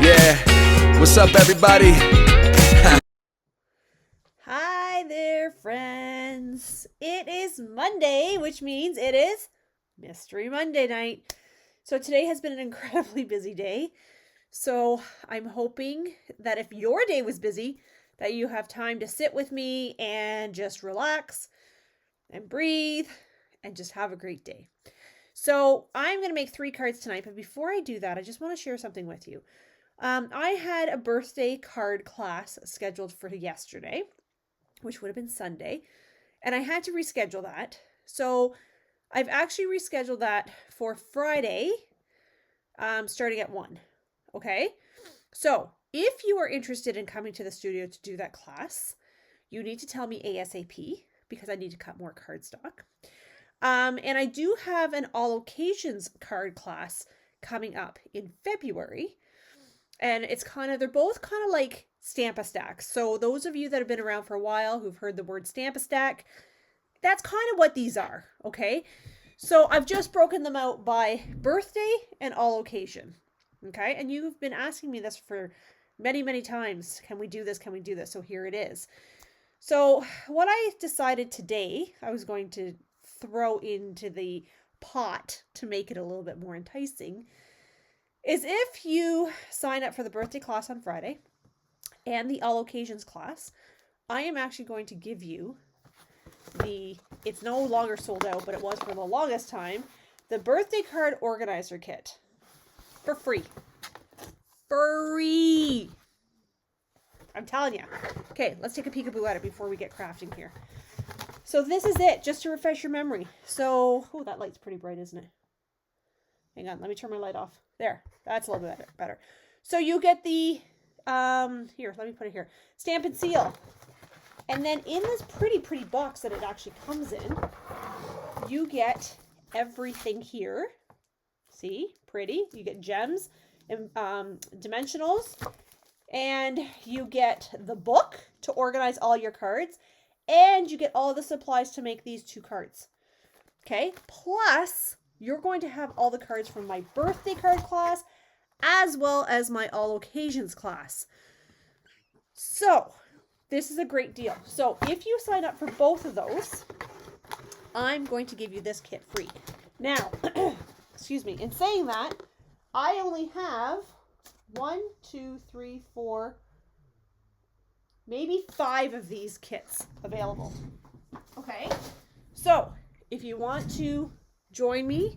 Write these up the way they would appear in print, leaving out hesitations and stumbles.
Yeah, what's up, everybody? Hi there, friends. It is Monday, which means it is Mystery Monday night. So today has been an incredibly busy day. So I'm hoping that if your day was busy, that you have time to sit with me and just relax and breathe and just have a great day. So I'm going to make 3 cards tonight, but before I do that, I just want to share something with you. I had a birthday card class scheduled for yesterday, which would have been Sunday, and I had to reschedule that. So I've actually rescheduled that for Friday, starting at 1. Okay. So if you are interested in coming to the studio to do that class, you need to tell me ASAP because I need to cut more cardstock. And I do have an all occasions card class coming up in February. And they're both kind of like Stamp-A-Stack. So those of you that have been around for a while who've heard the word Stamp-A-Stack, that's kind of what these are, okay? So I've just broken them out by birthday and all occasion, okay? And you've been asking me this for many, many times. Can we do this? Can we do this? So here it is. So what I decided today, I was going to throw into the pot to make it a little bit more enticing, is if you sign up for the birthday class on Friday and the all occasions class, I am actually going to give you it's no longer sold out, but it was for the longest time, the birthday card organizer kit for free. Free! I'm telling you. Okay, let's take a peekaboo at it before we get crafting here. So this is it, just to refresh your memory. So, oh, that light's pretty bright, isn't it? Hang on, let me turn my light off. There, that's a little bit better. So you get the, here, let me put it here. Stamp and seal. And then in this pretty box that it actually comes in, you get everything here. See, pretty. You get gems and dimensionals. And you get the book to organize all your cards. And you get all the supplies to make these 2 cards. Okay, plus you're going to have all the cards from my birthday card class as well as my all occasions class. So this is a great deal. So if you sign up for both of those, I'm going to give you this kit free. Now, excuse me, in saying that, I only have 1, 2, 3, 4, maybe 5 of these kits available. Okay, so if you want to join me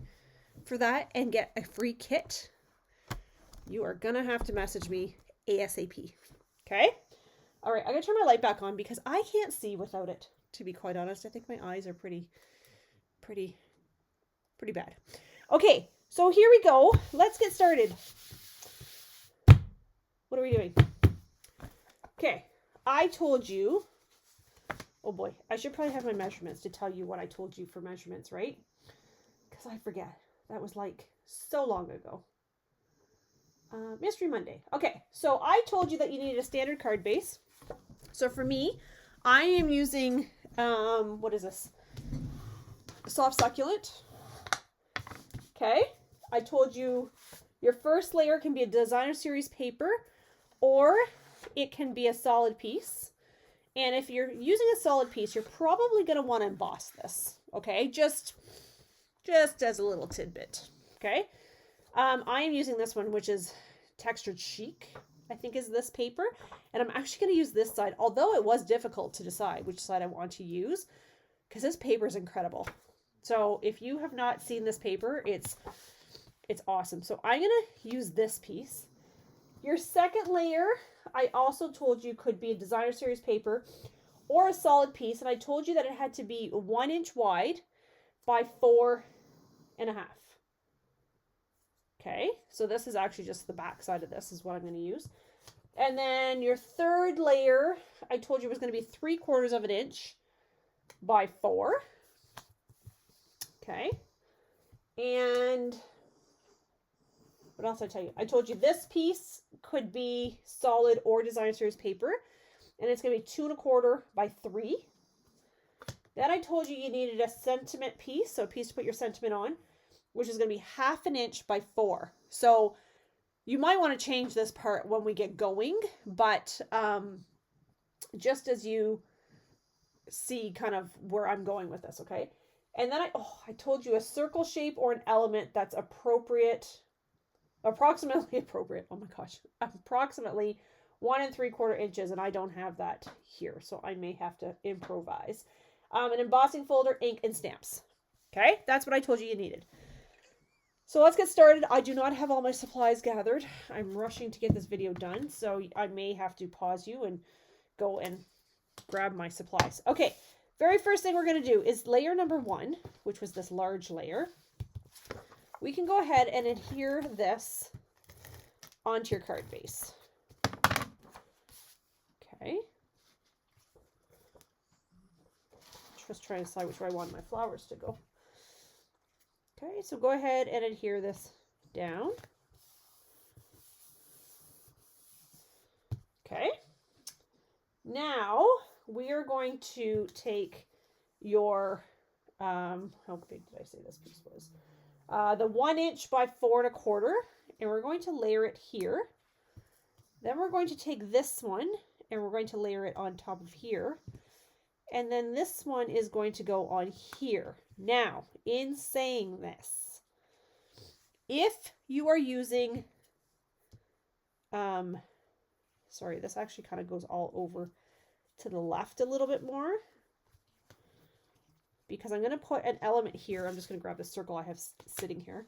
for that and get a free kit, you are gonna have to message me ASAP. Okay? All right, I'm gonna turn my light back on because I can't see without it. To be quite honest, I think my eyes are pretty bad. Okay, so here we go. Let's get started. What are we doing? Okay, I told you. Oh boy, I should probably have my measurements to tell you what I told you for measurements, right? Because I forget. That was like so long ago. Mystery Monday. Okay, so I told you that you needed a standard card base. So for me, I am using, what is this? Soft Succulent. Okay, I told you your first layer can be a designer series paper or it can be a solid piece. And if you're using a solid piece, you're probably going to want to emboss this. Okay, just as a little tidbit. Okay, I am using this one, which is Textured Chic, I think is this paper. And I'm actually going to use this side, although it was difficult to decide which side I want to use, because this paper is incredible. So if you have not seen this paper, it's awesome. So I'm going to use this piece. Your second layer, I also told you could be a designer series paper or a solid piece. And I told you that it had to be 1 inch wide by 4.5. Okay, so this is actually just the back side of this is what I'm going to use. And then your third layer, I told you was going to be 3/4 of an inch by 4. Okay, and what else did I tell you? I told you this piece could be solid or designer series paper, and it's going to be 2.25 by 3. Then I told you needed a sentiment piece, so a piece to put your sentiment on, which is going to be 1/2 inch by 4. So You might want to change this part when we get going, but just as you see kind of where I'm going with this, okay? And then I told you a circle shape or an element that's approximately appropriate. Oh my gosh, approximately 1 3/4 inches, and I don't have that here, so I may have to improvise. An embossing folder, ink, and stamps. Okay, that's what I told you needed. So let's get started. I do not have all my supplies gathered. I'm rushing to get this video done, so I may have to pause you and go and grab my supplies. Okay, very first thing we're going to do is layer number 1, which was this large layer. We can go ahead and adhere this onto your card base. Okay. Just trying to decide which way I want my flowers to go. Okay, so go ahead and adhere this down. Okay. Now we are going to take your, how big did I say this piece was? The 1 inch by 4 1/4, and we're going to layer it here. Then we're going to take this one and we're going to layer it on top of here. And then this one is going to go on here. Now, in saying this, if you are using, sorry, this actually kind of goes all over to the left a little bit more, because I'm going to put an element here. I'm just going to grab the circle I have sitting here.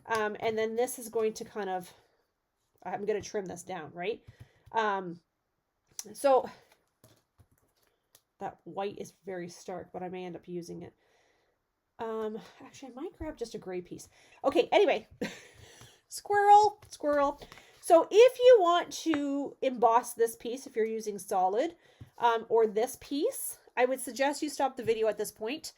And then this is going to kind of, I'm going to trim this down, right? So that white is very stark, but I may end up using it. Actually, I might grab just a gray piece. Okay, anyway, squirrel. So if you want to emboss this piece, if you're using solid, or this piece, I would suggest you stop the video at this point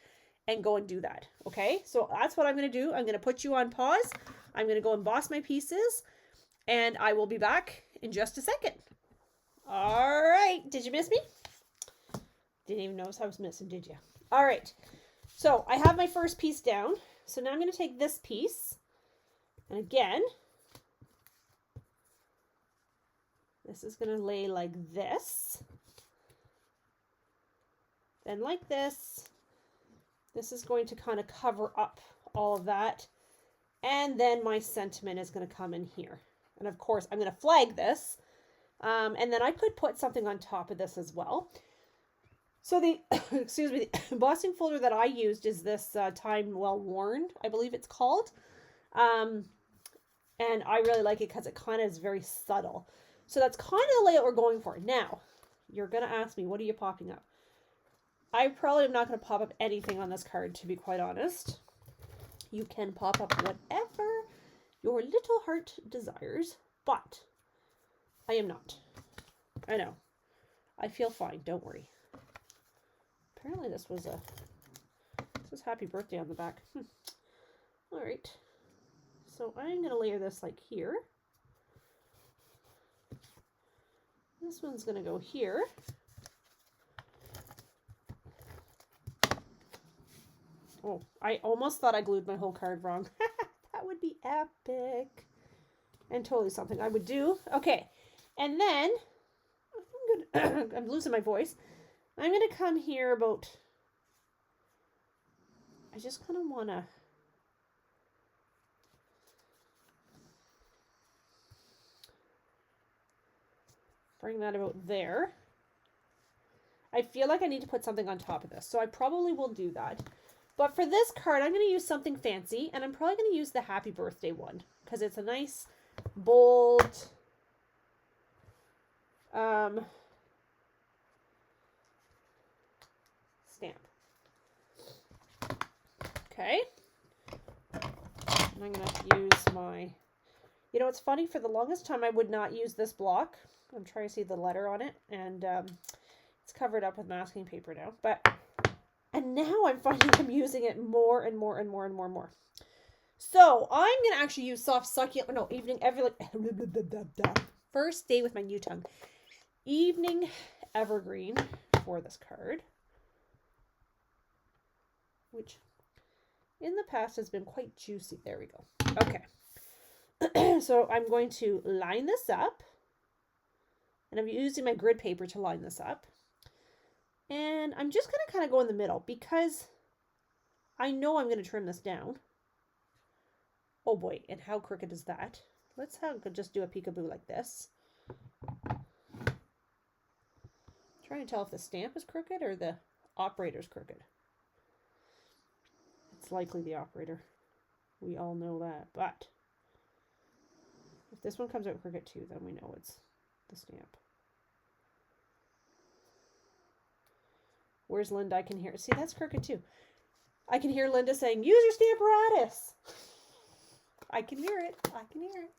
and go and do that. Okay, so that's what I'm going to do. I'm going to put you on pause. I'm going to go emboss my pieces, and I will be back in just a second. All right, did you miss me? Didn't even notice I was missing, did you? All right, so I have my first piece down. So now I'm going to take this piece, and again, this is going to lay like this, then like this. This is going to kind of cover up all of that, and then my sentiment is going to come in here. And of course, I'm going to flag this, and then I could put something on top of this as well. So the, excuse me, the embossing folder that I used is this Time Well Worn, I believe it's called. And I really like it because it kind of is very subtle. So that's kind of the layout we're going for. Now, you're going to ask me, what are you popping up? I probably am not going to pop up anything on this card, to be quite honest. You can pop up whatever your little heart desires, but I am not. I know. I feel fine. Don't worry. Apparently this was happy birthday on the back. All right. So I'm going to layer this like here. This one's going to go here. Oh, I almost thought I glued my whole card wrong. That would be epic. And totally something I would do. Okay. And then, I'm losing my voice. I'm going to come here about, I just kind of want to, bring that about there. I feel like I need to put something on top of this, so I probably will do that. But for this card, I'm going to use something fancy, and I'm probably going to use the happy birthday one, because it's a nice, bold, stamp. Okay. And I'm going to use my, you know, it's funny, for the longest time I would not use this block. I'm trying to see the letter on it, and it's covered up with masking paper now. And now I'm finding I'm using it more and more and more and more and more. So I'm going to actually use soft succulent, no, evening, first day with my new tongue. Evening evergreen for this card, which in the past has been quite juicy. There we go. Okay. So I'm going to line this up. And I'm using my grid paper to line this up. And I'm just going to kind of go in the middle because I know I'm going to trim this down. Oh boy, and how crooked is that? Let's just do a peekaboo like this. Trying to tell if the stamp is crooked or the operator's crooked. It's likely the operator. We all know that. But if this one comes out crooked too, then we know it's the stamp. Where's Linda? I can hear it. See, that's crooked too. I can hear Linda saying, use your Stamparatus. I can hear it. I can hear it.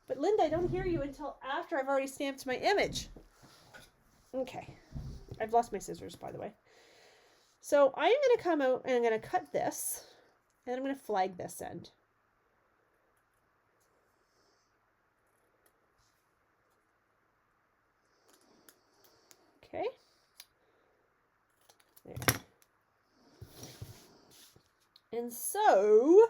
But Linda, I don't hear you until after I've already stamped my image. Okay. I've lost my scissors, by the way. So I'm going to come out and I'm going to cut this. And I'm going to flag this end. Okay. There. And so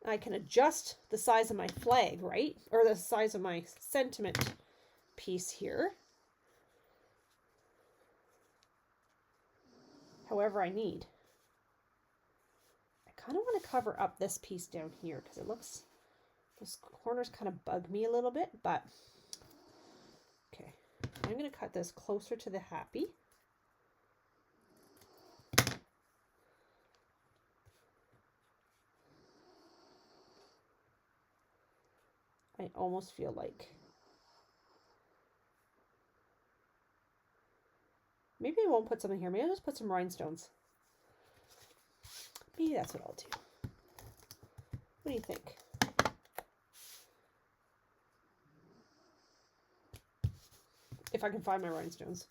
I can adjust the size of my flag, right? Or the size of my sentiment piece here. However I need. I kind of want to cover up this piece down here because it looks, those corners kind of bug me a little bit, but okay. I'm going to cut this closer to the happy. I almost feel like maybe I won't put something here. Maybe I'll just put some rhinestones. Maybe that's what I'll do. What do you think? If I can find my rhinestones.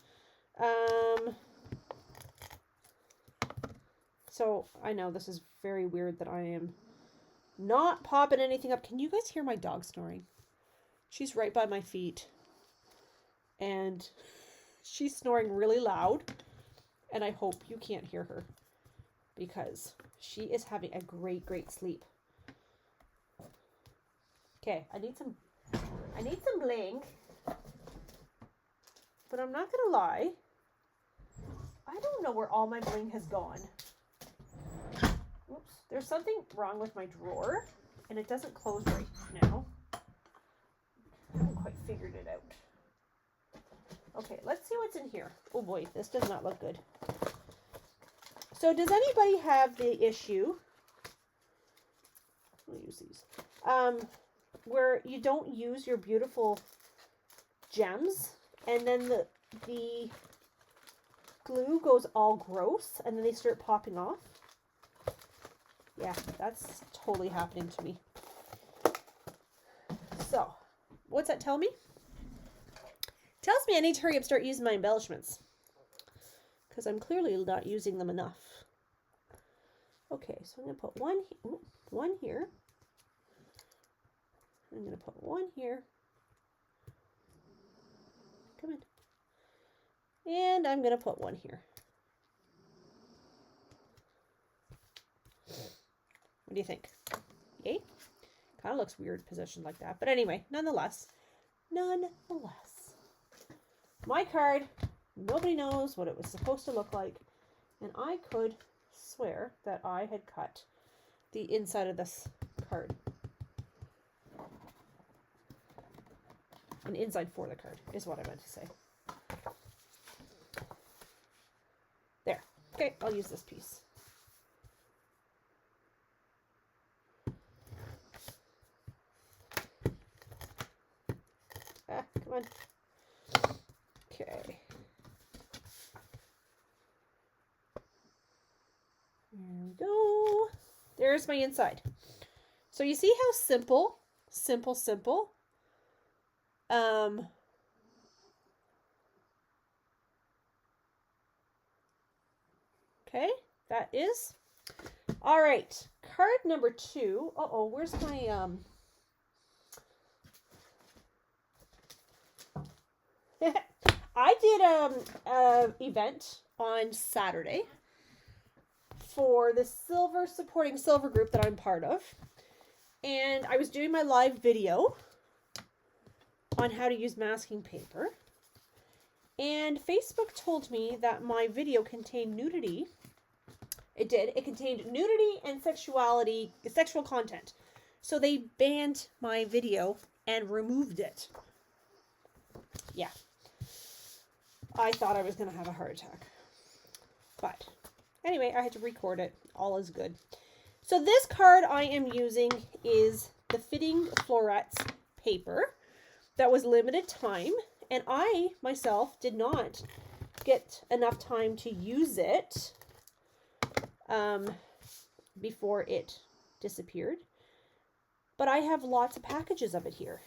So I know this is very weird that I am not popping anything up. Can you guys hear my dog snoring? She's right by my feet. And she's snoring really loud. And I hope you can't hear her. Because she is having a great, great sleep. Okay, I need some bling. But I'm not gonna lie. I don't know where all my bling has gone. Oops. There's something wrong with my drawer, and it doesn't close right now. I haven't quite figured it out. Okay, let's see what's in here. Oh boy, this does not look good. So does anybody have the issue, I'll use these, where you don't use your beautiful gems, and then the glue goes all gross, and then they start popping off? Yeah, that's totally happening to me. So, what's that tell me? It tells me I need to hurry up and start using my embellishments. Because I'm clearly not using them enough. Okay, so I'm going to put one here. I'm going to put one here. Come in. And I'm going to put one here. What do you think? Yay? Kind of looks weird positioned like that. But anyway, nonetheless. My card, nobody knows what it was supposed to look like. And I could swear that I had cut the inside of this card. An inside for the card is what I meant to say. There. Okay, I'll use this piece. Ah, come on. Okay. There we go. There's my inside. So you see how simple. Okay, that is. All right, card number 2. Uh-oh, where's my, I did a event on Saturday for the Supporting Silver group that I'm part of. And I was doing my live video on how to use masking paper. And Facebook told me that my video contained nudity. It did. It contained nudity and sexual content. So they banned my video and removed it. Yeah. I thought I was going to have a heart attack. But anyway, I had to record it. All is good. So this card I am using is the Fitting Florets paper that was limited time. And I, myself, did not get enough time to use it before it disappeared. But I have lots of packages of it here.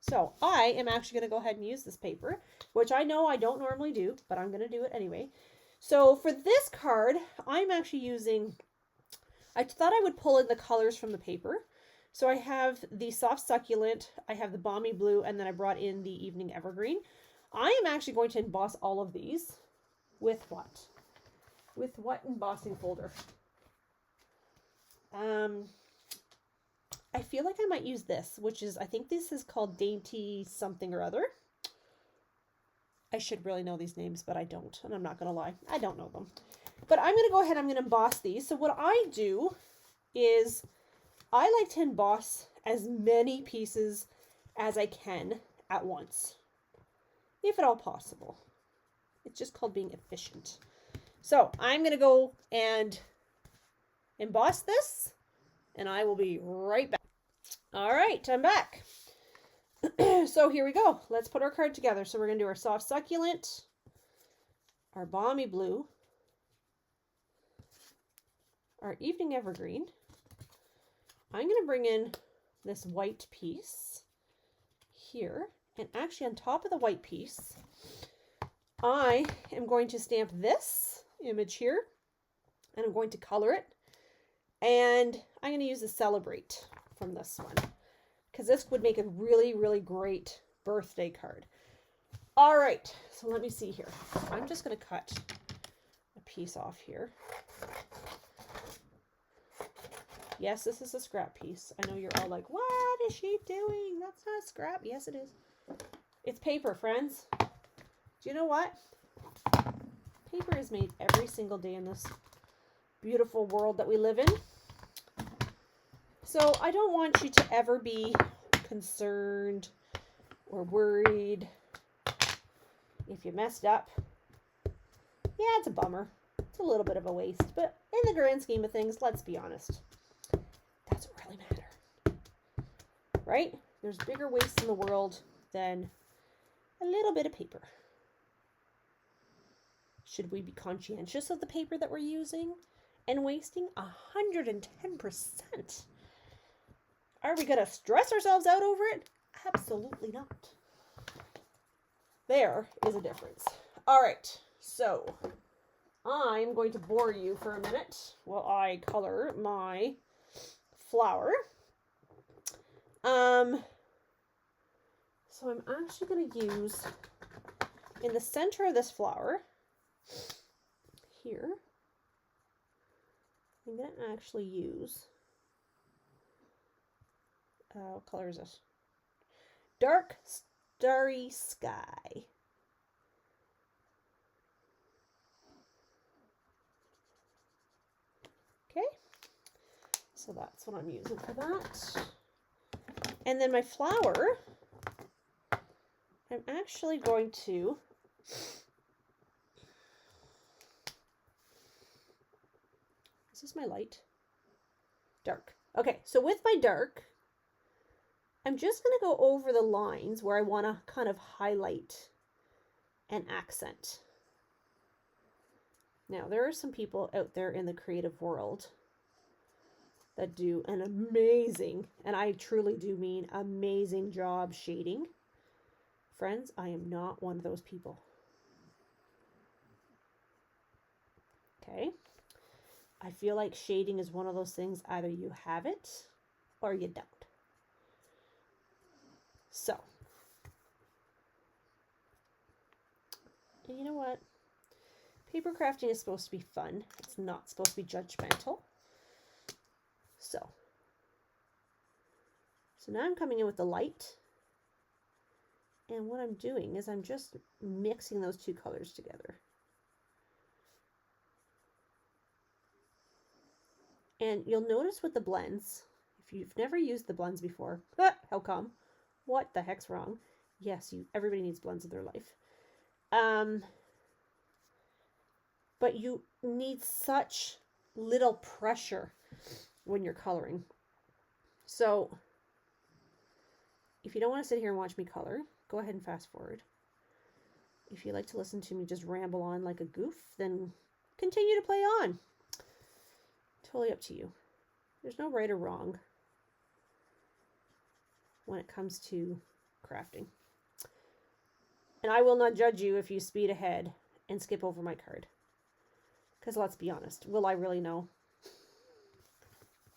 So I am actually going to go ahead and use this paper, which I know I don't normally do, but I'm going to do it anyway. So for this card, I'm actually using, I thought I would pull in the colors from the paper. So I have the Soft Succulent, I have the Balmy Blue, and then I brought in the Evening Evergreen. I am actually going to emboss all of these with what? With what embossing folder? I feel like I might use this, which is, I think this is called Dainty something or other. I should really know these names, but I don't, and I'm not going to lie. I don't know them. But I'm going to go ahead, I'm going to emboss these. So what I do is I like to emboss as many pieces as I can at once, if at all possible. It's just called being efficient. So I'm going to go and emboss this, and I will be right back. All right, I'm back. So here we go. Let's put our card together. So we're going to do our Soft Succulent, our Balmy Blue, our Evening Evergreen. I'm going to bring in this white piece here. And actually on top of the white piece, I am going to stamp this image here. And I'm going to color it. And I'm going to use the Celebrate from this one, because this would make a really, really great birthday card. All right, so let me see here. I'm just going to cut a piece off here. Yes, this is a scrap piece. I know you're all like, what is she doing? That's not scrap. Yes, it is. It's paper, friends. Do you know what? Paper is made every single day in this beautiful world that we live in. So I don't want you to ever be concerned or worried if you messed up. Yeah, it's a bummer. It's a little bit of a waste, but in the grand scheme of things, let's be honest. Doesn't really matter. Right? There's bigger wastes in the world than a little bit of paper. Should we be conscientious of the paper that we're using and wasting? 110%. Are we going to stress ourselves out over it? Absolutely not. There is a difference. All right, so I'm going to bore you for a minute while I color my flower. So I'm actually going to use, in the center of this flower, here, I'm going to actually use, what color is this? Dark Starry Sky. Okay, so that's what I'm using for that. And then my flower, I'm actually going to is this my light? Dark. Okay, so with my dark, I'm just going to go over the lines where I want to kind of highlight and accent. Now, there are some people out there in the creative world that do an amazing, and I truly do mean amazing job shading. Friends, I am not one of those people. Okay? I feel like shading is one of those things, either you have it or you don't. So, and you know what? Paper crafting is supposed to be fun. It's not supposed to be judgmental. So, So now I'm coming in with the light. And what I'm doing is I'm just mixing those two colors together. And you'll notice with the blends, if you've never used the blends before, how come? What the heck's wrong? Yes, everybody needs blends in their life. But you need such little pressure when you're coloring. So if you don't want to sit here and watch me color, go ahead and fast forward. If you like to listen to me just ramble on like a goof, then continue to play on. Totally up to you. There's no right or wrong when it comes to crafting. And I will not judge you if you speed ahead and skip over my card. Because let's be honest, will I really know?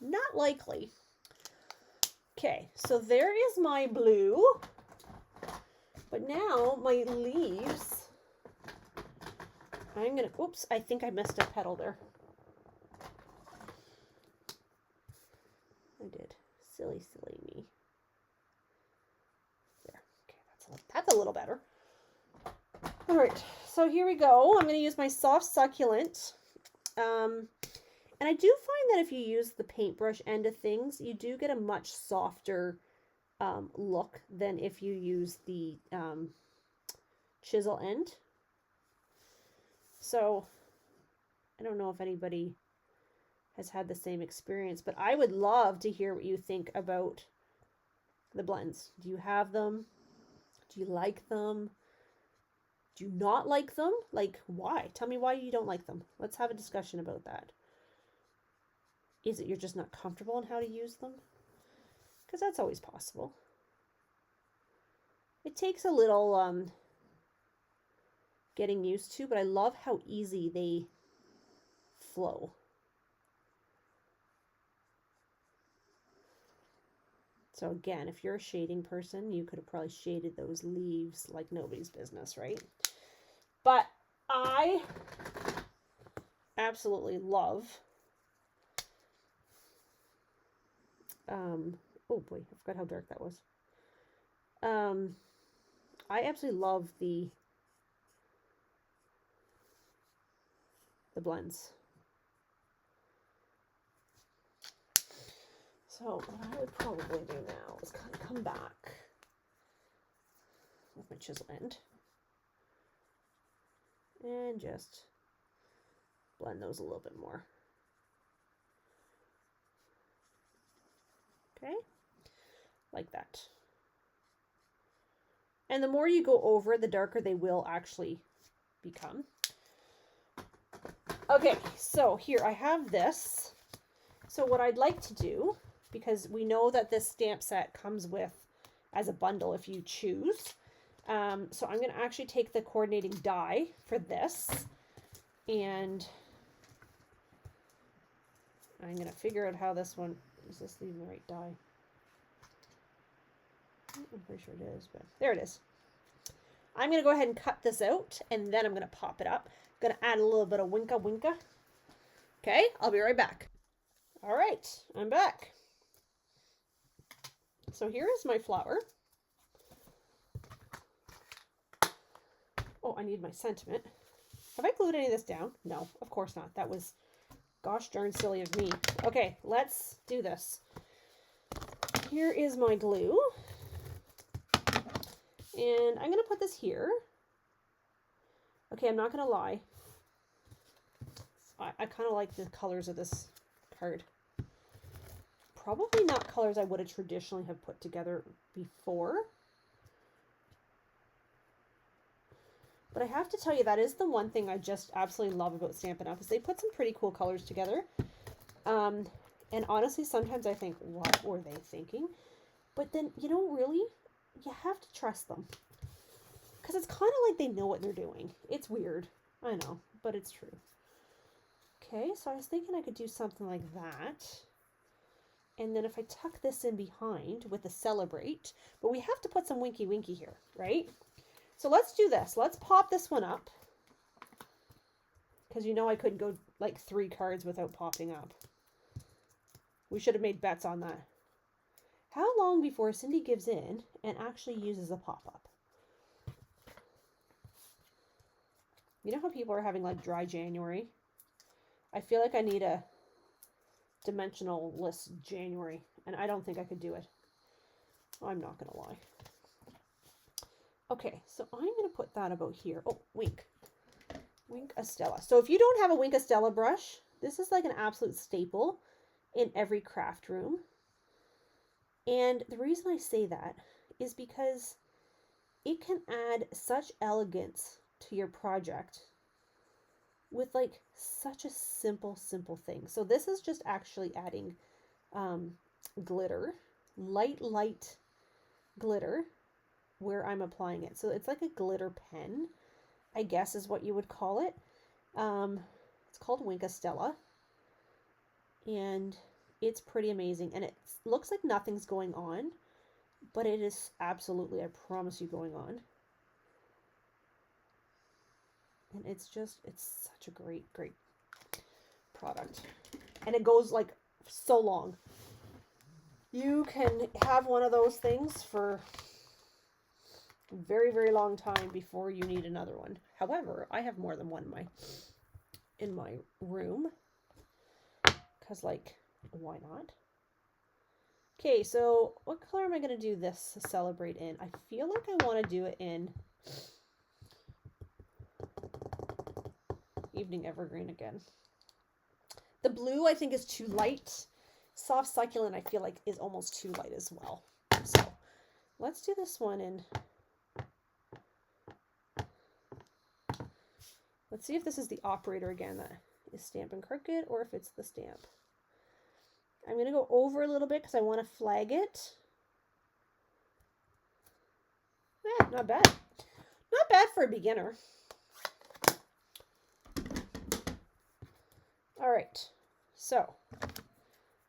Not likely. Okay, so there is my blue. But now my leaves, I'm gonna, oops, I think I messed up petal there. I did. Silly me. There. Okay, that's a little better. All right, so here we go. I'm going to use my soft succulent. And I do find that if you use the paintbrush end of things, you do get a much softer look than if you use the chisel end. So I don't know if anybody has had the same experience, but I would love to hear what you think about the blends. Do you have them? Do you like them? Do you not like them? Like, why? Tell me why you don't like them. Let's have a discussion about that. Is it you're just not comfortable in how to use them? Because that's always possible. It takes a little getting used to, but I love how easy they flow. So again, if you're a shading person, you could have probably shaded those leaves like nobody's business, right? But I absolutely love, oh boy, I forgot how dark that was. I absolutely love the blends. So what I would probably do now is kind of come back with my chisel end and just blend those a little bit more. Okay, like that. And the more you go over, the darker they will actually become. Okay, so here I have this. So what I'd like to do, because we know that this stamp set comes with as a bundle if you choose. So I'm going to actually take the coordinating die for this, and I'm going to figure out how this one, is this leaving the right die? I'm pretty sure it is, but there it is. I'm going to go ahead and cut this out, and then I'm going to pop it up. I'm going to add a little bit of winka winka. Okay, I'll be right back. All right, I'm back. So here is my flower. Oh, I need my sentiment. Have I glued any of this down? No, of course not. That was gosh darn silly of me. Okay, let's do this. Here is my glue. And I'm going to put this here. Okay, I'm not going to lie. I kind of like the colors of this card. Probably not colors I would have traditionally have put together before. But I have to tell you, that is the one thing I just absolutely love about Stampin' Up! Is they put some pretty cool colors together. And honestly, sometimes I think, what were they thinking? But then, you know, really, you have to trust them. Because it's kind of like they know what they're doing. It's weird. I know, but it's true. Okay, so I was thinking I could do something like that. And then if I tuck this in behind with the Celebrate, but we have to put some winky winky here, right? So let's do this. Let's pop this one up. Because you know I couldn't go like 3 cards without popping up. We should have made bets on that. How long before Cindy gives in and actually uses a pop-up? You know how people are having like dry January? I feel like I need a dimensional-less January, and I don't think I could do it. I'm not going to lie. Okay, so I'm going to put that about here. Oh, Wink Estella. So if you don't have a Wink Estella brush, this is like an absolute staple in every craft room. And the reason I say that is because it can add such elegance to your project with like such a simple thing. So this is just actually adding glitter, light glitter where I'm applying it. So it's like a glitter pen, I guess is what you would call it. It's called Wink Estella, and it's pretty amazing. And it looks like nothing's going on, but it is absolutely, I promise you, going on. And it's such a great product. And it goes like so long. You can have one of those things for a very long time before you need another one. However, I have more than one in my room. Because, like, why not? Okay, so what color am I going to do this to celebrate in? I feel like I want to do it in Evening Evergreen again. The blue I think is too light. Soft Succulent I feel like is almost too light as well. So let's do this one in. Let's see if this is the operator again that is Stampin' Crooked or if it's the stamp. I'm going to go over a little bit because I want to flag it. Not bad. Not bad for a beginner. All right, so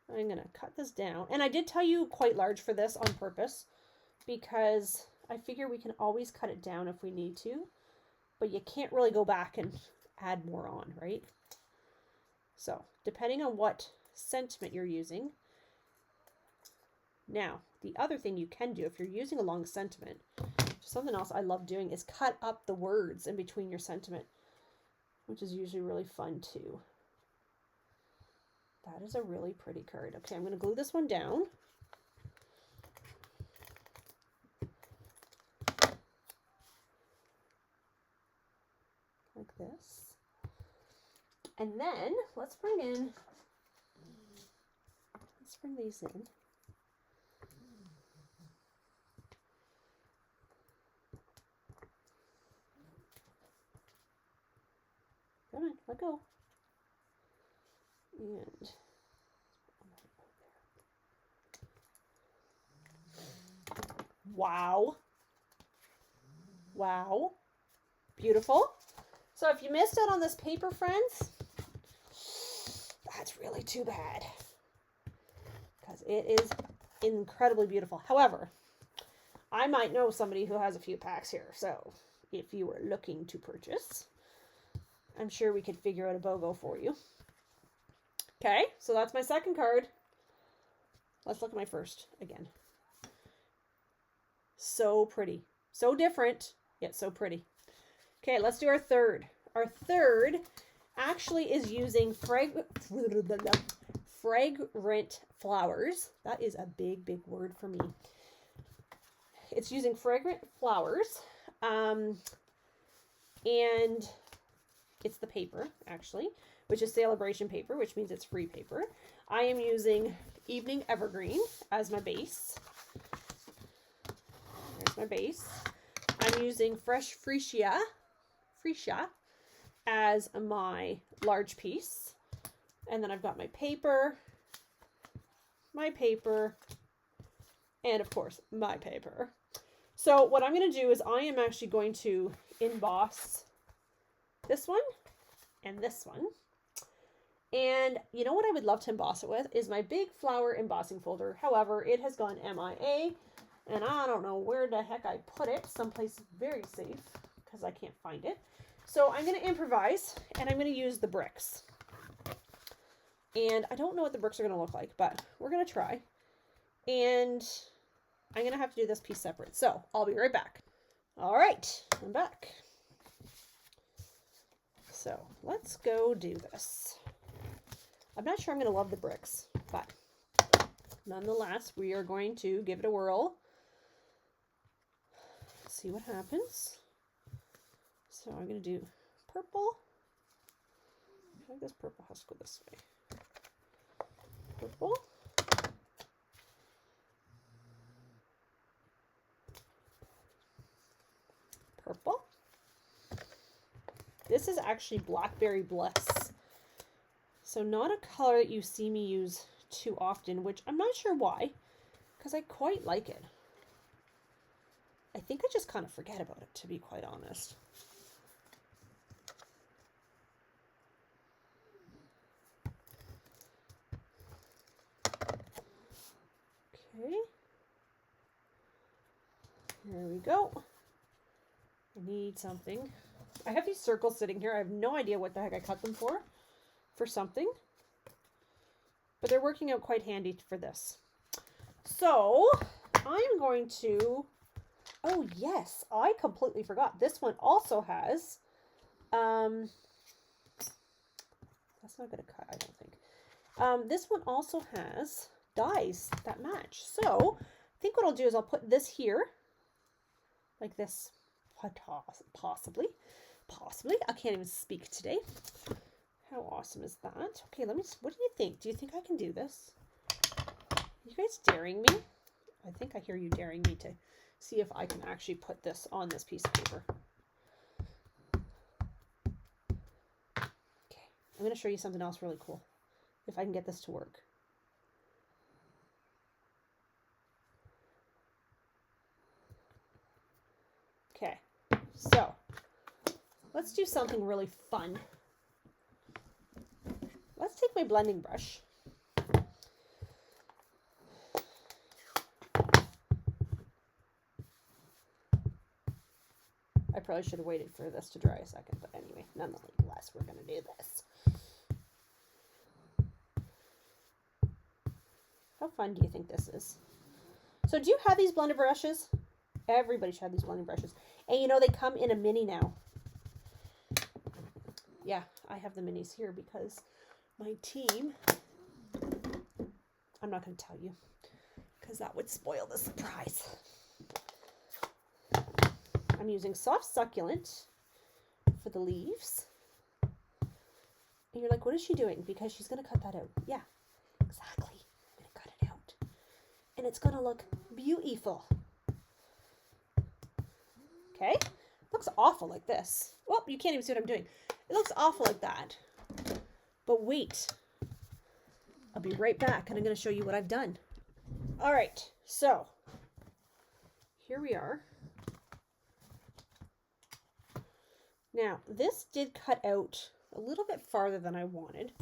I'm going to cut this down. And I did tell you quite large for this on purpose because I figure we can always cut it down if we need to, but you can't really go back and add more on, right? So depending on what sentiment you're using. Now, the other thing you can do if you're using a long sentiment, something else I love doing is cut up the words in between your sentiment, which is usually really fun too. That is a really pretty card. Okay, I'm going to glue this one down. Like this. And then let's bring these in. Come on, let go. And wow. Wow. Beautiful. So if you missed out on this paper, friends, that's really too bad. Because it is incredibly beautiful. However, I might know somebody who has a few packs here. So if you were looking to purchase, I'm sure we could figure out a BOGO for you. Okay, so that's my second card. Let's look at my first again. So pretty. So different, yet so pretty. Okay, let's do our third. Our third actually is using fragrant flowers. That is a big word for me. It's using fragrant flowers. And it's the paper, actually, which is Celebration paper, which means it's free paper. I am using Evening Evergreen as my base. There's my base. I'm using Fresh Freesia as my large piece. And then I've got my paper, and of course, my paper. So what I'm going to do is I am actually going to emboss this one and this one. And you know what I would love to emboss it with is my big flower embossing folder. However, it has gone MIA, and I don't know where the heck I put it. Someplace very safe because I can't find it. So I'm going to improvise, and I'm going to use the bricks. And I don't know what the bricks are going to look like, but we're going to try. And I'm going to have to do this piece separate. So I'll be right back. All right, I'm back. So let's go do this. I'm not sure I'm going to love the bricks, but nonetheless, we are going to give it a whirl. See what happens. So I'm going to do purple. I think this purple has to go this way. Purple. Purple. This is actually Blackberry Bliss. So not a color that you see me use too often, which I'm not sure why, because I quite like it. I think I just kind of forget about it, to be quite honest. Okay. There we go. I need something. I have these circles sitting here. I have no idea what the heck I cut them for something. But they're working out quite handy for this. So I'm going to, oh yes, I completely forgot. This one also has, that's not going to cut, I don't think. This one also has dies that match. So I think what I'll do is I'll put this here, like this, possibly. I can't even speak today. How awesome is that? Okay, what do you think? Do you think I can do this? Are you guys daring me? I think I hear you daring me to see if I can actually put this on this piece of paper. Okay, I'm going to show you something else really cool. If I can get this to work. Okay, so let's do something really fun. Let's take my blending brush. I probably should have waited for this to dry a second, but anyway, nonetheless, we're going to do this. How fun do you think this is? So do you have these blender brushes? Everybody should have these blending brushes. And you know, they come in a mini now. Yeah, I have the minis here because my team, I'm not going to tell you because that would spoil the surprise. I'm using Soft Succulent for the leaves. And you're like, what is she doing? Because she's going to cut that out. Yeah, exactly. I'm going to cut it out. And it's going to look beautiful. Okay, looks awful like this. Well, you can't even see what I'm doing. It looks awful like that. But wait, I'll be right back and I'm going to show you what I've done. All right, so here we are. Now, this did cut out a little bit farther than I wanted.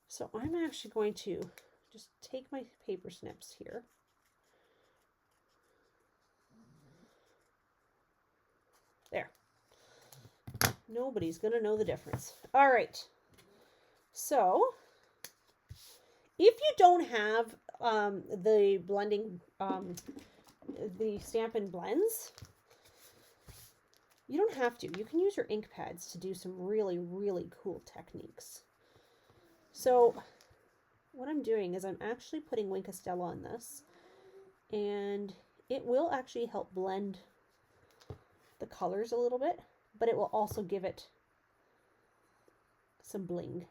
So I'm actually going to just take my paper snips here. There. Nobody's going to know the difference. All right. So, if you don't have the blending, the Stampin' Blends, you don't have to. You can use your ink pads to do some really, really cool techniques. So, what I'm doing is I'm actually putting Wink of Stella on this, and it will actually help blend the colors a little bit, but it will also give it some bling.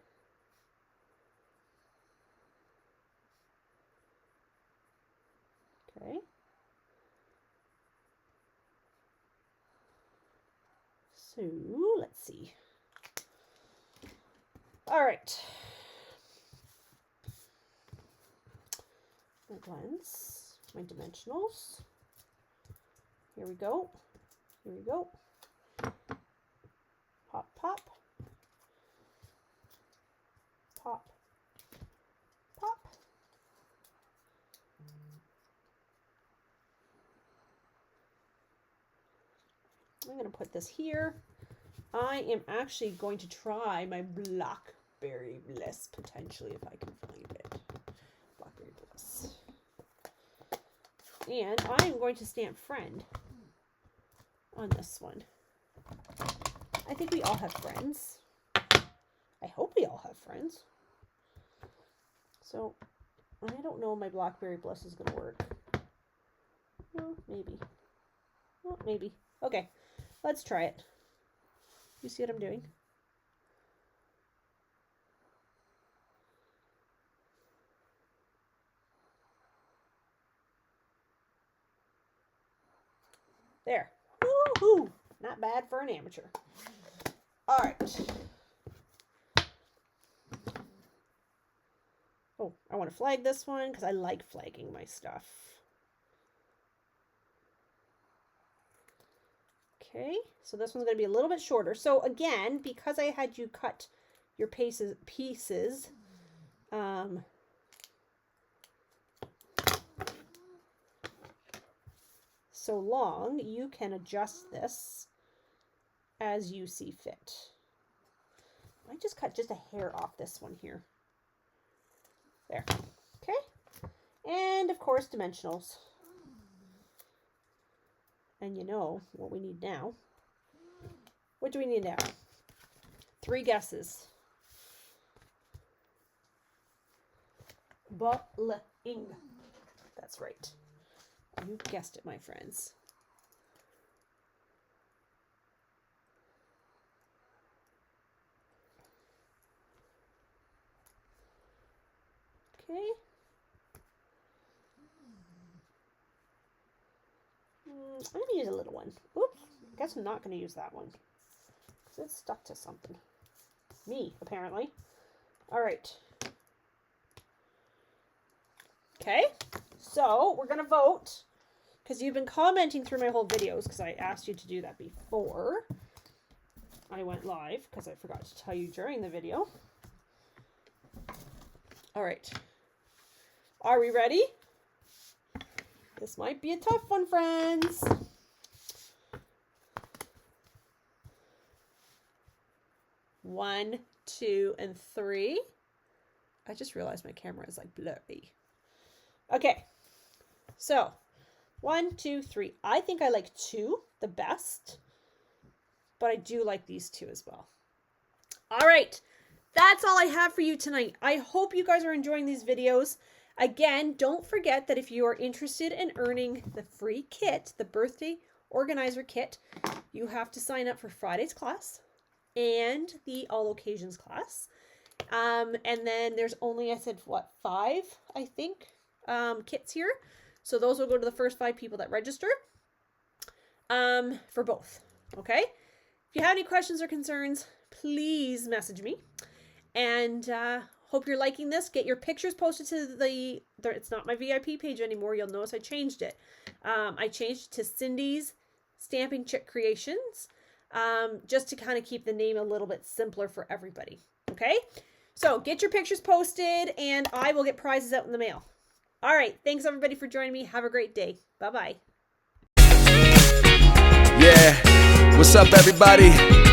Okay. So let's see. All right. My blends, my dimensionals. Here we go. Here we go. Pop, pop. Pop, pop. I'm going to put this here. I am actually going to try my Blackberry Bliss, potentially, if I can find it. Blackberry Bliss. And I'm going to stamp friend on this one. I think we all have friends. I hope we all have friends. So, I don't know if my Blackberry Bliss is going to work. Well, maybe. Well, maybe. Okay, let's try it. You see what I'm doing? There. Woohoo! Not bad for an amateur. All right. Oh, I want to flag this one because I like flagging my stuff. Okay, so this one's going to be a little bit shorter. So again, because I had you cut your pieces so long, you can adjust this as you see fit. I just cut just a hair off this one here. There. Okay. And of course, dimensionals. And you know what we need now. What do we need now? 3 guesses. Bowling. That's right. You guessed it, my friends. Okay. I'm going to use a little one. Oops. I guess I'm not going to use that one. Because it's stuck to something. Me, apparently. All right. Okay. So, we're going to vote. Because you've been commenting through my whole videos. Because I asked you to do that before I went live. Because I forgot to tell you during the video. All right. Are we ready? This might be a tough one, friends. One, 2, and 3. I just realized my camera is like blurry. Okay. So, 1, 2, 3. I think I like 2 the best. But I do like these 2 as well. All right. That's all I have for you tonight. I hope you guys are enjoying these videos. Again, don't forget that if you are interested in earning the free kit, the birthday organizer kit, you have to sign up for Friday's class and the all occasions class. And then there's only, I said, what, 5, I think, kits here. So those will go to the first 5 people that register for both. Okay. If you have any questions or concerns, please message me. And hope you're liking this. Get your pictures posted to it's not my VIP page anymore. You'll notice I changed it. I changed it to Cindy's Stamping Chick Creations, just to kind of keep the name a little bit simpler for everybody. Okay? So get your pictures posted and I will get prizes out in the mail. All right. Thanks everybody for joining me. Have a great day. Bye-bye. Yeah. What's up, everybody?